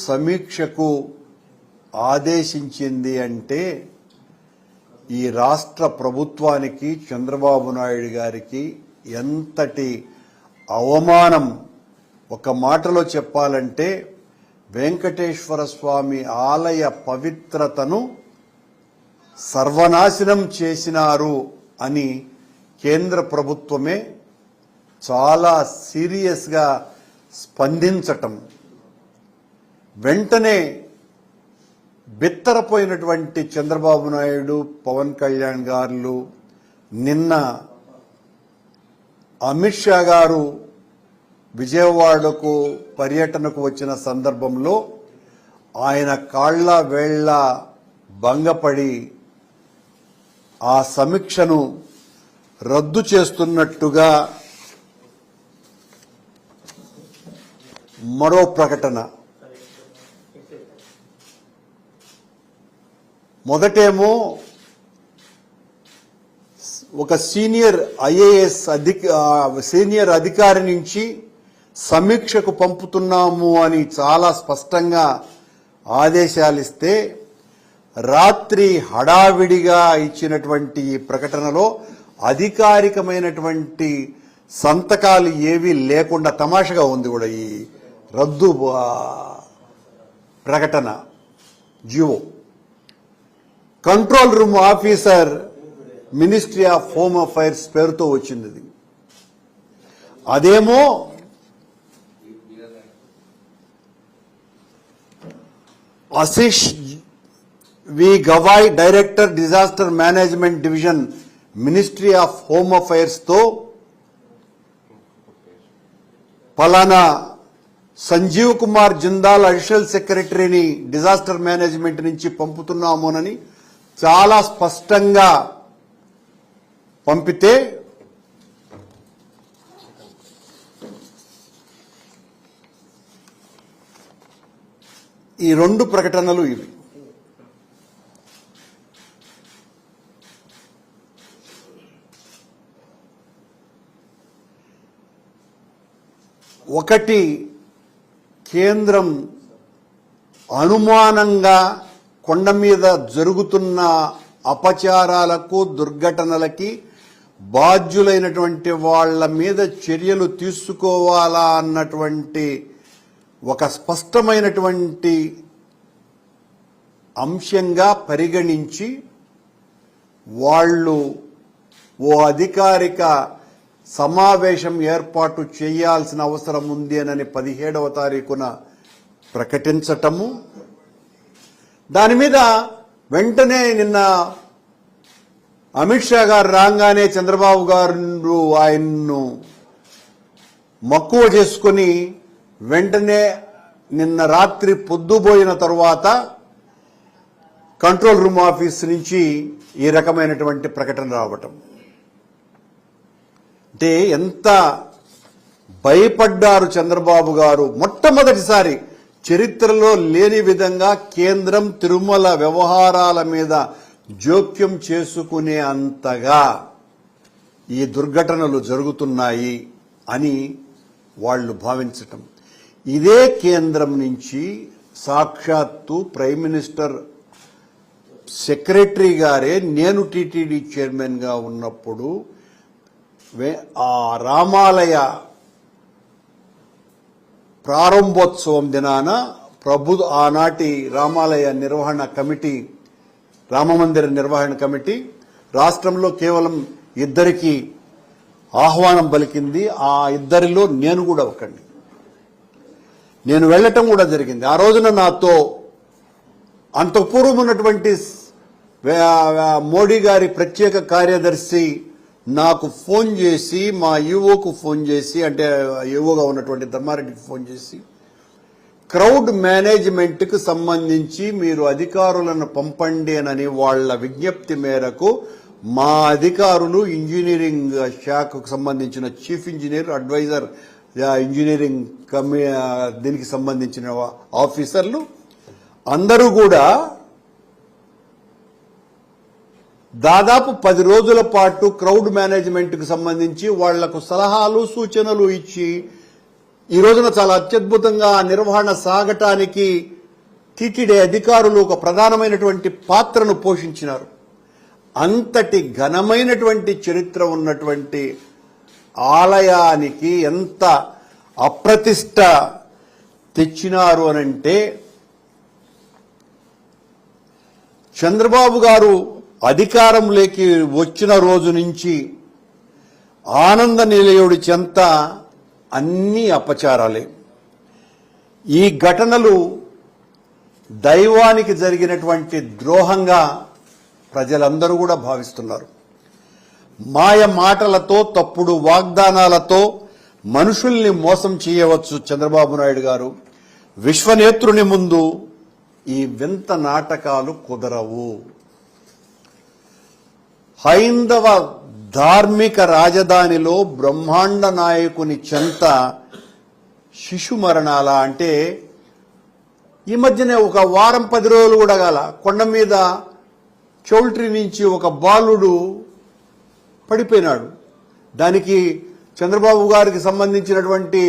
సమీక్షకు ఆదేశించింది అంటే ఈ రాష్ట్ర ప్రభుత్వానికి చంద్రబాబు నాయుడు గారికి ఎంతటి అవమానం. ఒక మాటలో చెప్పాలంటే వెంకటేశ్వర స్వామి ఆలయ పవిత్రతను సర్వనాశనం చేసినారు అని కేంద్ర ప్రభుత్వమే చాలా సీరియస్గా స్పందించటం, వెంటనే బిత్తరపోయినటువంటి చంద్రబాబు నాయుడు, పవన్ కళ్యాణ్ గారు నిన్న అమిత్ షా గారు విజయవాడకు పర్యటనకు వచ్చిన సందర్భంలో ఆయన కాళ్ల వేళ్ల భంగపడి ఆ సమీక్షను రద్దు చేస్తున్నట్టుగా మరో ప్రకటన. మొదటేమో ఒక సీనియర్ ఐఏఎస్ సీనియర్ అధికారి నుంచి సమీక్షకు పంపుతున్నాము అని చాలా స్పష్టంగా ఆదేశాలు ఇస్తే, రాత్రి హడావిడిగా ఇచ్చినటువంటి ఈ ప్రకటనలో అధికారికమైనటువంటి సంతకాలు ఏవీ లేకుండా తమాషగా ఉంది కూడా ఈ రద్దు ప్రకటన. జియో control room officer, ministry of home affairs పేరుతో వచ్చింది. అదేమో Ashish V Gavai, director disaster management division, ministry of home affairs తో ఫలానా సంజీవ్ కుమార్ జిందాల్ అడిషనల్ సెక్రటరీని డిజాస్టర్ మేనేజ్మెంట్ నుంచి పంపుతున్నామోనని చాలా స్పష్టంగా పంపితే, ఈ రెండు ప్రకటనలు ఇవి. ఒకటి, కేంద్రం అనుమానంగా కొండ మీద జరుగుతున్న అపచారాలకు, దుర్ఘటనలకి బాధ్యులైనటువంటి వాళ్ల మీద చర్యలు తీసుకోవాలా అన్నటువంటి ఒక స్పష్టమైనటువంటి అంశంగా పరిగణించి వాళ్ళు ఓ అధికారిక సమావేశం ఏర్పాటు చేయాల్సిన అవసరం ఉంది అని 17వ తారీఖున ప్రకటించటము. దాని మీద వెంటనే నిన్న అమిత్ షా గారు రాగానే చంద్రబాబు గారు ఆయన్ను మక్కువ చేసుకుని వెంటనే నిన్న రాత్రి పొద్దుపోయిన తరువాత కంట్రోల్ రూమ్ ఆఫీస్ నుంచి ఈ రకమైనటువంటి ప్రకటన రావటం అంటే ఎంత భయపడ్డారు చంద్రబాబు గారు. మొట్టమొదటిసారి చరిత్రలో లేని విధంగా కేంద్రం తిరుమల వ్యవహారాల మీద జోక్యం చేసుకునే అంతగా ఈ దుర్ఘటనలు జరుగుతున్నాయి అని వాళ్ళు భావించటం. ఇదే కేంద్రం నుంచి సాక్షాత్తు ప్రైమ్ మినిస్టర్ సెక్రటరీ గారే, నేను టీటీడీ చైర్మన్ గా ఉన్నప్పుడు ఆ రామాలయ ప్రారంభోత్సవం దినాన ఆనాటి రామాలయ నిర్వహణ కమిటీ, రామమందిర నిర్వహణ కమిటీ రాష్ట్రంలో కేవలం 2 ఆహ్వానం పలికింది. ఆ 2లో నేను కూడా ఒకండి. నేను వెళ్లటం కూడా జరిగింది. ఆ రోజున నాతో అంతపూర్వం ఉన్నటువంటి మోడీ గారి ప్రత్యేక కార్యదర్శి నాకు ఫోన్ చేసి, మా ఈవోకు ఫోన్ చేసి, అంటే ఈవోగా ఉన్నటువంటి ధర్మారెడ్డికి ఫోన్ చేసి, క్రౌడ్ మేనేజ్మెంట్కు సంబంధించి మీరు అధికారులను పంపండి అని వాళ్ల విజ్ఞప్తి మేరకు మా అధికారులు, ఇంజనీరింగ్ శాఖకు సంబంధించిన చీఫ్ ఇంజనీర్, అడ్వైజర్ ఇంజనీరింగ్ దీనికి సంబంధించిన ఆఫీసర్లు అందరూ కూడా దాదాపు 10 రోజుల పాటు క్రౌడ్ మేనేజ్మెంట్కు సంబంధించి వాళ్లకు సలహాలు, సూచనలు ఇచ్చి ఈ రోజున చాలా అత్యద్భుతంగా ఆ నిర్వహణ సాగటానికి టీటీడీ అధికారులు ఒక ప్రధానమైనటువంటి పాత్రను పోషించినారు. అంతటి ఘనమైనటువంటి చరిత్ర ఉన్నటువంటి ఆలయానికి ఎంత అప్రతిష్ట తెచ్చినారు అనంటే, చంద్రబాబు గారు అధికారంలోకి వచ్చిన రోజు నుంచి ఆనంద నిలయుడి చెంత అన్ని అపచారాలే. ఈ ఘటనలు దైవానికి జరిగినటువంటి ద్రోహంగా ప్రజలందరూ కూడా భావిస్తున్నారు. మాయ మాటలతో, తప్పుడు వాగ్దానాలతో మనుషుల్ని మోసం చేయవచ్చు చంద్రబాబు నాయుడు గారు. విశ్వనేత్రుని ముందు ఈ వింత నాటకాలు కుదరవు. హైందవ ధార్మిక రాజధానిలో బ్రహ్మాండ నాయకుని చెంత శిశు మరణాల అంటే, ఈ మధ్యనే ఒక వారం 10 రోజులు కూడా గాల కొండ మీద చౌల్ట్రీ నుంచి ఒక బాలుడు పడిపోయినాడు. దానికి చంద్రబాబు గారికి సంబంధించినటువంటి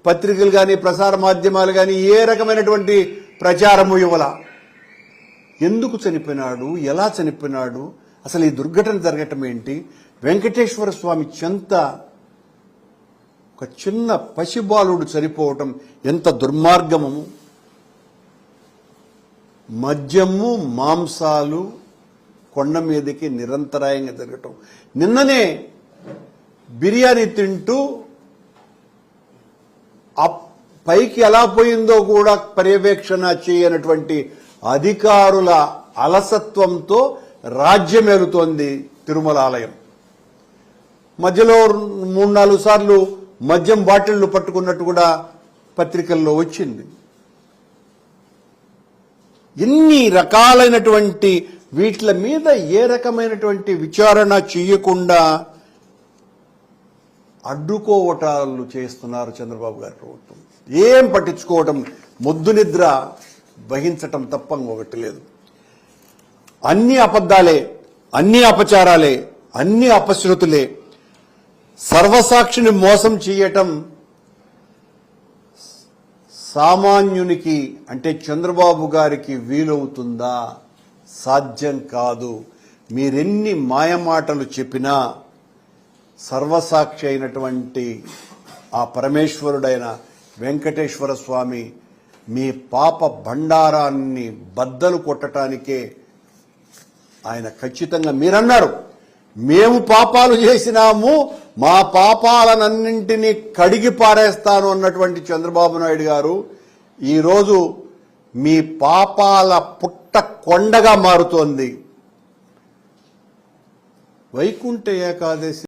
పత్రికలు కానీ ప్రసార మాధ్యమాలు కానీ ఏ రకమైనటువంటి ప్రచారము ఇవ్వాల. ఎందుకు చనిపోయినాడు, ఎలా చనిపోయినాడు, అసలు ఈ దుర్ఘటన జరగటం ఏంటి? వెంకటేశ్వర స్వామి చెంత ఒక చిన్న పసిబాలుడు చనిపోవటం ఎంత దుర్మార్గము. మద్యము, మాంసాలు కొండ మీదకి నిరంతరాయంగా జరగటం. నిన్ననే బిర్యానీ తింటూ పైకి ఎలా పోయిందో కూడా పర్యవేక్షణ చేయనటువంటి అధికారుల అలసత్వంతో రాజ్యమేలుతోంది తిరుమల ఆలయం. మధ్యలో 3-4 సార్లు మద్యం బాటిళ్లు పట్టుకున్నట్టు కూడా పత్రికల్లో వచ్చింది. ఎన్ని రకాలైనటువంటి వీటి మీద ఏ రకమైనటువంటి విచారణ చేయకుండా అడ్డుకోవటాలు చేస్తున్నారు చంద్రబాబు గారి ప్రభుత్వం. ఏం పట్టించుకోవటం, మొద్దు నిద్ర వహించటం తప్ప ఒకటి లేదు. అన్ని అబద్ధాలే, అన్ని అపచారాలే, అన్ని అపశృతులే. సర్వసాక్షిని మోసం చేయటం సామాన్యునికి అంటే చంద్రబాబు గారికి వీలవుతుందా? సాధ్యం కాదు. మీరెన్ని మాయమాటలు చెప్పినా సర్వసాక్షి అయినటువంటి ఆ పరమేశ్వరుడైన వెంకటేశ్వర స్వామి మీ పాప భండారాన్ని బద్దలు కొట్టడానికే ఆయన ఖచ్చితంగా, మీరన్నారు మేము పాపాలు చేసినాము, మా పాపాలనన్నింటినీ కడిగి పారేస్తాను అన్నటువంటి చంద్రబాబు నాయుడు గారు ఈరోజు మీ పాపాల పుట్ట కొండగా మారుతోంది. వైకుంఠ ఏకాదశి